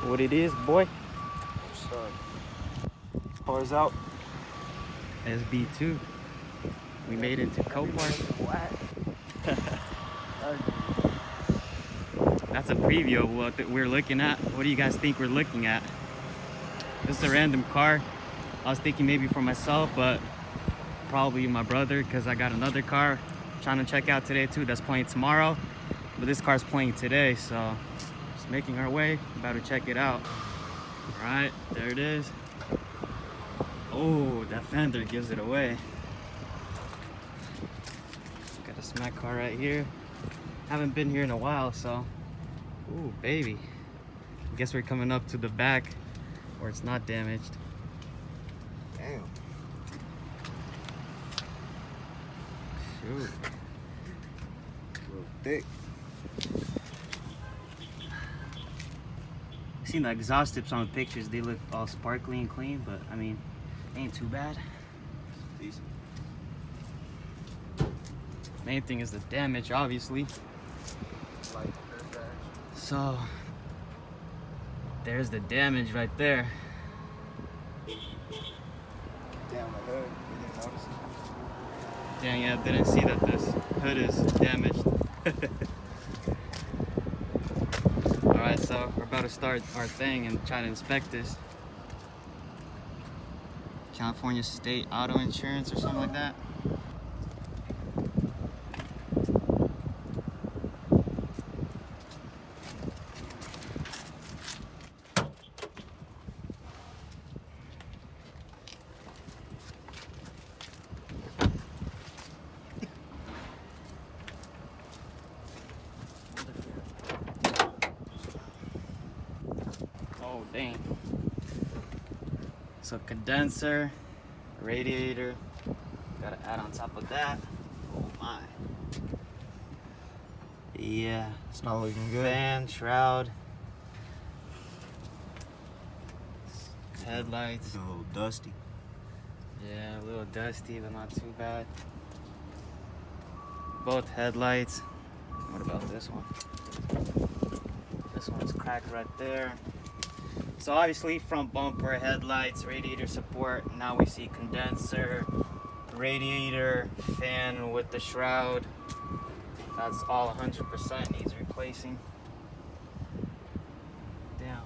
what it is, boy. So, pours out. SB2. We made it to Copart. That's a preview of what we're looking at. What do you guys think we're looking at? This is a random car. I was thinking maybe for myself, but probably my brother, because I got another car trying to check out today too. That's playing tomorrow, but this car's playing today, so just making our way. About to check it out. All right, there it is. Oh, that fender gives it away. Got a smack car right here. Haven't been here in a while, so. Ooh, baby. I guess we're coming up to the back where it's not damaged. Damn. Shoot. A little thick. Seen the exhaust tips on the pictures, they look all sparkly and clean, but I mean, ain't too bad. Decent. Main thing is the damage, obviously. So, there's the damage right there. Damn, the hood. You didn't notice it? Dang, yeah, I didn't see that this hood is damaged. Alright, so we're about to start our thing and try to inspect this. California State Auto Insurance or something like that. Oh, dang. So condenser, radiator, gotta add on top of that. Oh my. Yeah. It's not looking good. Fan, shroud, headlights. It's a little dusty. Yeah, a little dusty, but not too bad. Both headlights. What about this one? This one's cracked right there. So obviously front bumper, headlights, radiator support. Now we see condenser, radiator, fan with the shroud. That's all 100% needs replacing. Damn.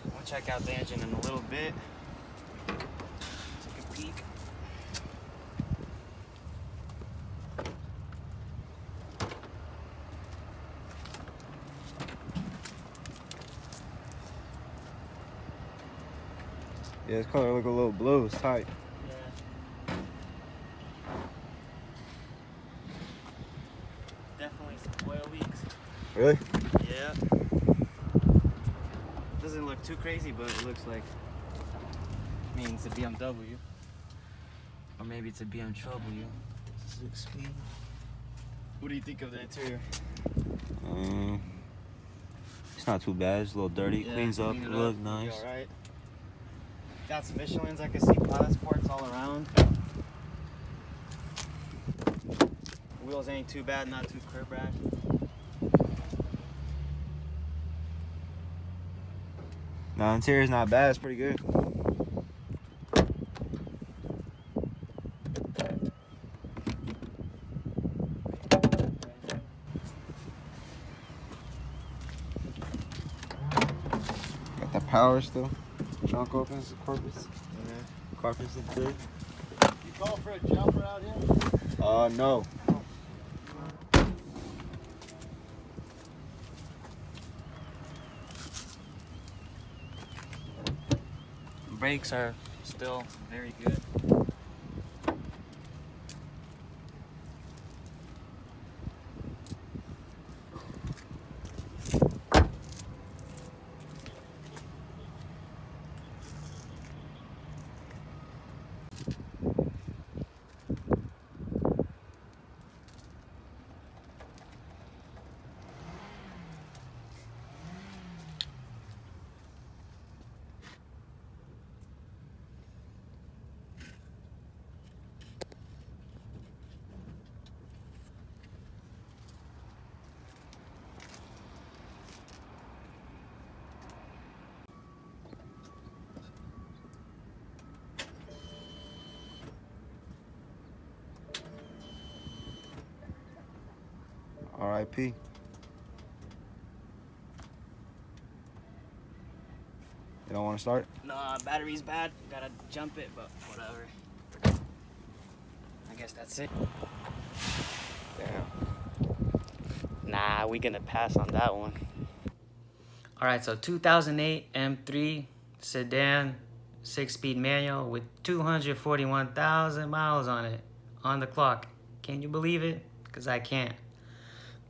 We'll check out the engine in a little bit. Take a peek. Yeah, this color look a little blue. It's tight. Yeah. Definitely some oil leaks. Really? Yeah. Doesn't look too crazy, but it looks like, I mean, it's a BMW. Or maybe it's a BMW. 6-speed. What do you think of the interior? It's not too bad. It's a little dirty. Yeah, Cleans up. clean it Look up, nice. all right. Got some Michelins. I can see pilot sports all around. Wheels ain't too bad, not too curb rash. No, interior's not bad. It's pretty good. Got that power still. Trunk opens, the carpets. Yeah. Carpets look good. You call for a jumper out here? No. Brakes are still very good. R.I.P. You don't want to start? Nah, battery's bad. Gotta jump it, but whatever. I guess that's it. Damn. Nah, we gonna pass on that one. All right, so 2008 M3 sedan, 6-speed manual with 241,000 miles on it, on the clock. Can you believe it? Because I can't.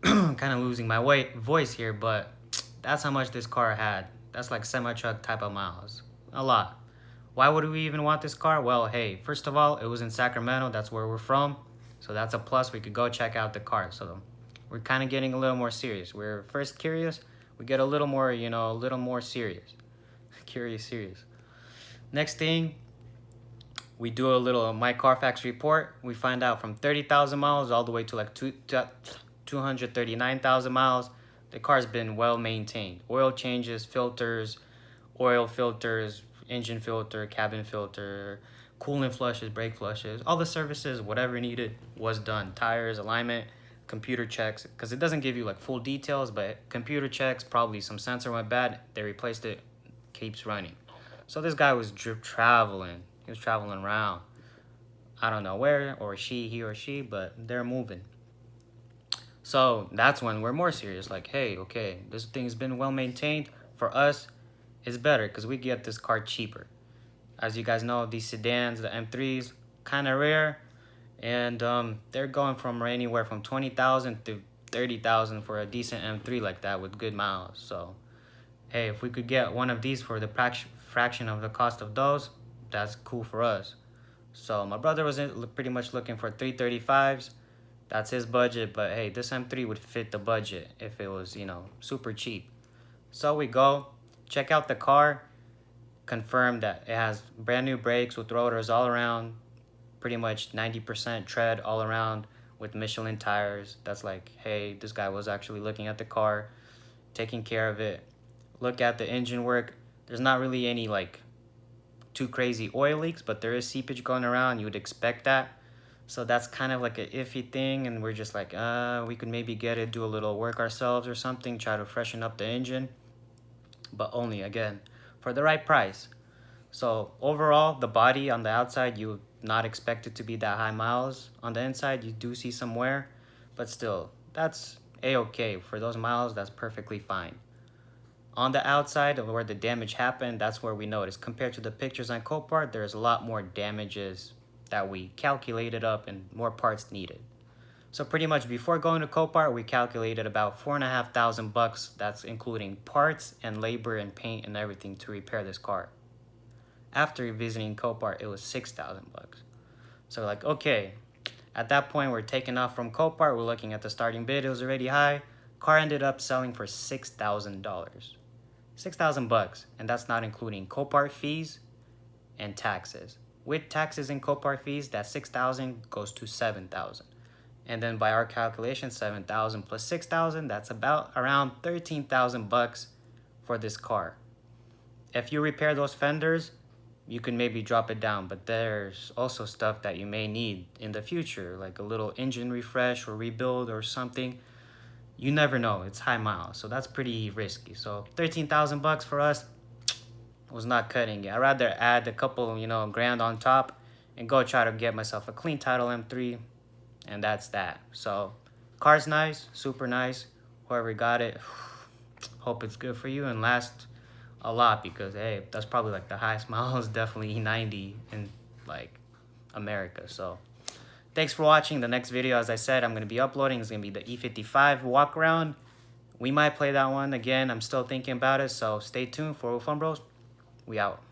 I'm kind of losing my voice here, but that's how much this car had. That's like semi-truck type of miles. A lot. Why would we even want this car? Well, hey, first of all, it was in Sacramento. That's where we're from. So that's a plus. We could go check out the car. So we're kind of getting a little more serious. We're first curious. We get a little more, you know, a little more serious. Curious, serious. Next thing, we do a little My Carfax report. We find out from 30,000 miles all the way to like 239,000 miles. The car's been well maintained. Oil changes, filters, oil filters, engine filter, cabin filter, coolant flushes, brake flushes, all the services, whatever needed was done. Tires, alignment, computer checks, because it doesn't give you like full details, but computer checks, probably some sensor went bad, they replaced it, keeps running. So this guy was traveling. He was traveling around. I don't know where, or he or she, but they're moving. So that's when we're more serious. Like, hey, okay, this thing's been well maintained. For us, it's better because we get this car cheaper. As you guys know, these sedans, the M3s, kind of rare. And they're going from anywhere from 20,000 to 30,000 for a decent M3 like that with good miles. So, hey, if we could get one of these for the fraction of the cost of those, that's cool for us. So my brother was pretty much looking for 335s. That's his budget, but hey, this M3 would fit the budget if it was, you know, super cheap. So we go, check out the car, confirm that it has brand new brakes with rotors all around, pretty much 90% tread all around with Michelin tires. That's like, hey, this guy was actually looking at the car, taking care of it. Look at the engine work. There's not really any like too crazy oil leaks, but there is seepage going around. You would expect that. So that's kind of like an iffy thing, and we're just like, we could maybe get it, do a little work ourselves or something, try to freshen up the engine, but only, again, for the right price. So overall, the body on the outside, you would not expect it to be that high miles. On the inside, you do see some wear, but still, that's a-okay. For those miles, that's perfectly fine. On the outside of where the damage happened, that's where we noticed. Compared to the pictures on Copart, there's a lot more damages that we calculated up and more parts needed. So pretty much before going to Copart, we calculated about $4,500. That's including parts and labor and paint and everything to repair this car. After visiting Copart, it was $6,000. So like, okay, at that point, we're taking off from Copart. We're looking at the starting bid. It was already high. Car ended up selling for $6,000. $6,000, and that's not including Copart fees and taxes. With taxes and Copart fees, that $6,000 goes to $7,000. And then by our calculation, $7,000 plus $6,000, that's about around $13,000 for this car. If you repair those fenders, you can maybe drop it down, but there's also stuff that you may need in the future, like a little engine refresh or rebuild or something. You never know. It's high miles, so that's pretty risky. So $13,000 for us was not cutting it. I'd rather add a couple, you know, grand on top and go try to get myself a clean title M3, and that's that. So car's nice, super nice. Whoever got it, hope it's good for you and last a lot, because hey, that's probably like the highest miles, definitely E90 in like America. So thanks for watching. The next video, as I said, I'm going to be uploading is going to be the E55 walk around. We might play that one again. I'm still thinking about it, so stay tuned for Fun Bros. We out.